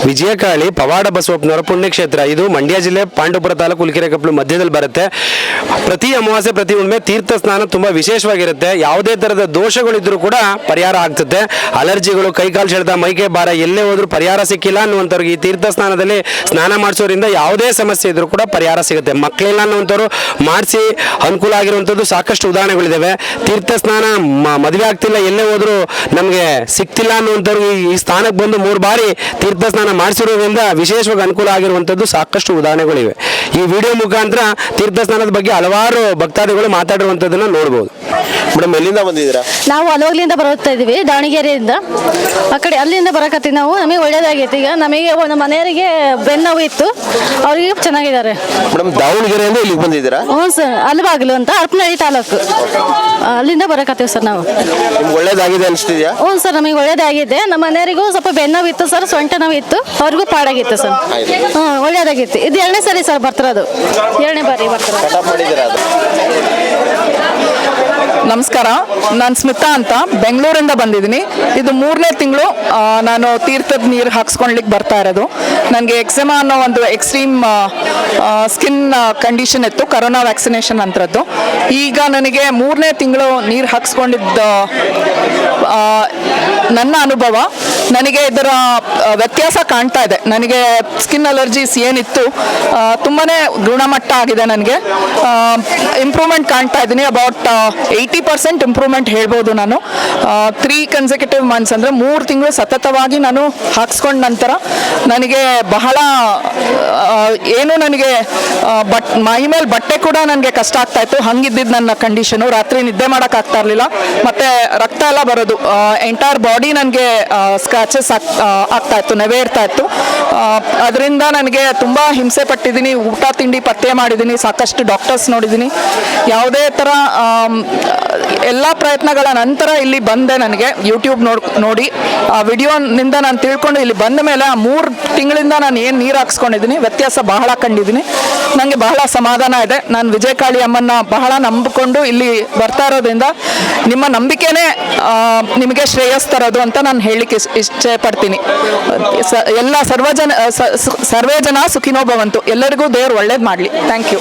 ವಿಜಯಕಾಳಿ ಪವಾಡ ಬಸವಪ್ಪನವರ ಪುಣ್ಯಕ್ಷೇತ್ರ. ಇದು ಮಂಡ್ಯ ಜಿಲ್ಲೆ ಪಾಂಡವಪುರ ತಾಲೂಕು ಹುಲಿಕೆರೆಕೊಪ್ಪಲು ಮಧ್ಯದಲ್ಲಿ ಬರುತ್ತೆ. ಪ್ರತಿ ಅಮಾವಾಸ್ಯೆ ಪ್ರತಿ ಹುಣ್ಣಿಮೆ ತೀರ್ಥ ಸ್ನಾನ ತುಂಬ ವಿಶೇಷವಾಗಿರುತ್ತೆ. ಯಾವುದೇ ಥರದ ದೋಷಗಳಿದ್ರೂ ಕೂಡ ಪರಿಹಾರ ಆಗ್ತದೆ. ಅಲರ್ಜಿಗಳು, ಕೈಕಾಲು ಸೆಳೆತ, ಮೈಕೆ ಭಾರ ಎಲ್ಲೇ ಹೋದ್ರೂ ಪರಿಹಾರ ಸಿಕ್ಕಿಲ್ಲ ಅನ್ನುವಂಥವ್ರಿಗೆ ಈ ತೀರ್ಥ ಸ್ನಾನದಲ್ಲಿ ಸ್ನಾನ ಮಾಡಿಸೋದ್ರಿಂದ ಯಾವುದೇ ಸಮಸ್ಯೆ ಇದ್ರೂ ಕೂಡ ಪರಿಹಾರ ಸಿಗುತ್ತೆ. ಮಕ್ಕಳಿಲ್ಲ ಅನ್ನುವಂಥವ್ರು ಮಾಡಿಸಿ ಅನುಕೂಲ ಆಗಿರುವಂಥದ್ದು ಸಾಕಷ್ಟು ಉದಾಹರಣೆಗಳಿದ್ದಾವೆ. ತೀರ್ಥ ಸ್ನಾನ ಮದುವೆ ಆಗ್ತಿಲ್ಲ, ಎಲ್ಲೇ ಹೋದ್ರೂ ನಮಗೆ ಸಿಕ್ತಿಲ್ಲ ಅನ್ನುವಂಥವ್ರಿಗೆ ಈ ಸ್ಥಾನಕ್ಕೆ ಬಂದು 3 ಬಾರಿ ತೀರ್ಥ ಸ್ನಾನ ಮಾಡಿಸಿರೋದ್ರಿಂದ ವಿಶೇಷವಾಗಿ ಅನುಕೂಲ ಆಗಿರುವಂಥದ್ದು ಸಾಕಷ್ಟು ಉದಾಹರಣೆಗಳಿವೆ. ಈ ವಿಡಿಯೋ ಮುಖಾಂತರ ತೀರ್ಥ ಸ್ನಾನದ ಬಗ್ಗೆ ಹಲವಾರು ಭಕ್ತಾದಿಗಳು ಮಾತಾಡಿರುವಂಥದ್ದನ್ನು ನೋಡ್ಬೋದು. ಮೇಡಮ್, ಎಲ್ಲಿಂದ ಬಂದಿದ್ದೀರಾ? ನಾವು ಅಲೋಗ್ಲಿಂದ ಬರುತ್ತಾ ಇದ್ದೀವಿ, ದಾವಣಗೆರೆಯಿಂದ. ಆ ಕಡೆ ಅಲ್ಲಿಂದ ಬರಕತ್ತೀವಿ ನಾವು. ನಮಗೆ ಒಳ್ಳೇದಾಗೈತಿ. ಈಗ ನಮಗೆ ಒಂದು ಮನೆಯವರಿಗೆ ಬೆನ್ನೋವು ಇತ್ತು, ಅವರಿಗೆ ಚೆನ್ನಾಗಿದ್ದಾರೆ. ಮೇಡಮ್, ದಾವಣಗೆರೆಯಿಂದ ಇಲ್ಲಿಗೆ ಬಂದಿದ್ದೀರಾ? ಹ್ಞೂ ಸರ್, ಅಲ್ಬಾಗ್ಲು ಅಂತ ಹರಪನಹಳ್ಳಿ ತಾಲೂಕು, ಅಲ್ಲಿಂದ ಬರಕತ್ತೀವಿ ಸರ್ ನಾವು. ನಿಮ್ಗೆ ಒಳ್ಳೇದಾಗಿದೆ ಅನಿಸ್ತಿದ್ಯಾ? ಹ್ಞೂ ಸರ್, ನಮಗೆ ಒಳ್ಳೇದಾಗಿದೆ. ನಮ್ಮ ಮನೆಯವರಿಗೂ ಸ್ವಲ್ಪ ಬೆನ್ನೋವು ಇತ್ತು ಸರ್, ಸೊಂಟ ನೋವು ಇತ್ತು, ಅವ್ರಿಗೂ ಪಾಡಾಗಿತ್ತು ಸರ್. ಹ್ಞೂ, ಒಳ್ಳೇದಾಗಿತ್ತು. ಇದು 2ನೇ ಸರಿ ಸರ್ ಬರ್ತಿರೋದು, 2ನೇ ಬಾರಿ ಬರ್ತಿರೋದು. ಕಟಾಪ್ ಮಾಡಿದ್ದೀರಾ ಅದು? ನಮಸ್ಕಾರ, ನಾನು ಸ್ಮಿತಾ ಅಂತ ಬೆಂಗಳೂರಿಂದ ಬಂದಿದ್ದೀನಿ. ಇದು 3ನೇ ತಿಂಗಳು ನಾನು ತೀರ್ಥದ ನೀರು ಹಾಕ್ಸ್ಕೊಳ್ಲಿಕ್ಕೆ ಬರ್ತಾ ಇರೋದು. ನನಗೆ ಎಕ್ಸೆಮಾ ಅನ್ನೋ ಒಂದು ಎಕ್ಸ್ಟ್ರೀಮ್ ಸ್ಕಿನ್ ಕಂಡೀಷನ್ ಇತ್ತು, ಕರೋನಾ ವ್ಯಾಕ್ಸಿನೇಷನ್ ಅಂತರದ್ದು. ಈಗ ನನಗೆ 3ನೇ ತಿಂಗಳು ನೀರು ಹಾಕ್ಸ್ಕೊಂಡಿದ್ದ ನನ್ನ ಅನುಭವ, ನನಗೆ ಇದರ ವ್ಯತ್ಯಾಸ ಕಾಣ್ತಾ ಇದೆ. ನನಗೆ ಸ್ಕಿನ್ ಅಲರ್ಜೀಸ್ ಏನಿತ್ತು ತುಂಬಾ ಗುಣಮಟ್ಟ ಆಗಿದೆ. ನನಗೆ ಇಂಪ್ರೂವ್ಮೆಂಟ್ ಕಾಣ್ತಾ ಇದ್ದೀನಿ. ಅಬೌಟ್ 80% ಇಂಪ್ರೂವ್ಮೆಂಟ್ ಹೇಳ್ಬೋದು ನಾನು. 3 ಕನ್ಸೆಕ್ಯೂಟಿವ್ ಮಂತ್ಸ್ ಅಂದರೆ 3 ತಿಂಗಳು ಸತತವಾಗಿ ನಾನು ಹಾಕ್ಸ್ಕೊಂಡ ನಂತರ ನನಗೆ ಬಹಳ ನನಗೆ ಮೈ ಮೇಲೆ ಬಟ್ಟೆ ಕೂಡ ನನಗೆ ಕಷ್ಟ ಆಗ್ತಾ ಇತ್ತು. ಹಂಗಿದ್ದಿದ್ದು ನನ್ನ ಕಂಡೀಷನು. ರಾತ್ರಿ ನಿದ್ದೆ ಮಾಡೋಕ್ಕಾಗ್ತಾ ಇರಲಿಲ್ಲ, ಮತ್ತು ರಕ್ತ ಎಲ್ಲ ಬರೋದು, ಎಂಟೈರ್ ಬಾಡಿ ನನಗೆ ಸ್ಕ್ರಾಚಸ್ ಆಗ್ತಾ ಇತ್ತು, ನೆವೆ ಇರ್ತಾ ಇತ್ತು. ಅದರಿಂದ ನನಗೆ ತುಂಬ ಹಿಂಸೆ ಪಟ್ಟಿದ್ದೀನಿ. ಊಟ ತಿಂಡಿ ಪತ್ತೆ ಮಾಡಿದ್ದೀನಿ, ಸಾಕಷ್ಟು ಡಾಕ್ಟರ್ಸ್ ನೋಡಿದ್ದೀನಿ. ಯಾವುದೇ ಥರ ಎಲ್ಲ ಪ್ರಯತ್ನಗಳ ನಂತರ ಇಲ್ಲಿ ಬಂದೆ. ನನಗೆ ಯೂಟ್ಯೂಬ್ ನೋಡಿ ಆ ವಿಡಿಯೋನಿಂದ ನಾನು ತಿಳ್ಕೊಂಡು ಇಲ್ಲಿ ಬಂದ ಮೇಲೆ ಆ 3 ತಿಂಗಳಿಂದ ನಾನು ಏನು ನೀರು ಹಾಕ್ಸ್ಕೊಂಡಿದ್ದೀನಿ, ವ್ಯತ್ಯಾಸ ಬಹಳ ಕಂಡಿದ್ದೀನಿ. ನನಗೆ ಬಹಳ ಸಮಾಧಾನ ಇದೆ. ನಾನು ವಿಜಯಕಾಳಿ ಅಮ್ಮನ್ನ ಬಹಳ ನಂಬಿಕೊಂಡು ಇಲ್ಲಿ ಬರ್ತಾ ಇರೋದ್ರಿಂದ ನಿಮ್ಮ ನಂಬಿಕೆನೇ ನಿಮಗೆ ಶ್ರೇಯಸ್ ತರೋದು ಅಂತ ನಾನು ಹೇಳಲಿಕ್ಕೆ ಇಚ್ಛೆ ಪಡ್ತೀನಿ. ಸರ್ವೇ ಜನ ಸುಖಿನೋ ಭವಂತು. ಎಲ್ಲರಿಗೂ ದೇವರು ಒಳ್ಳೇದು ಮಾಡಲಿ. Thank you.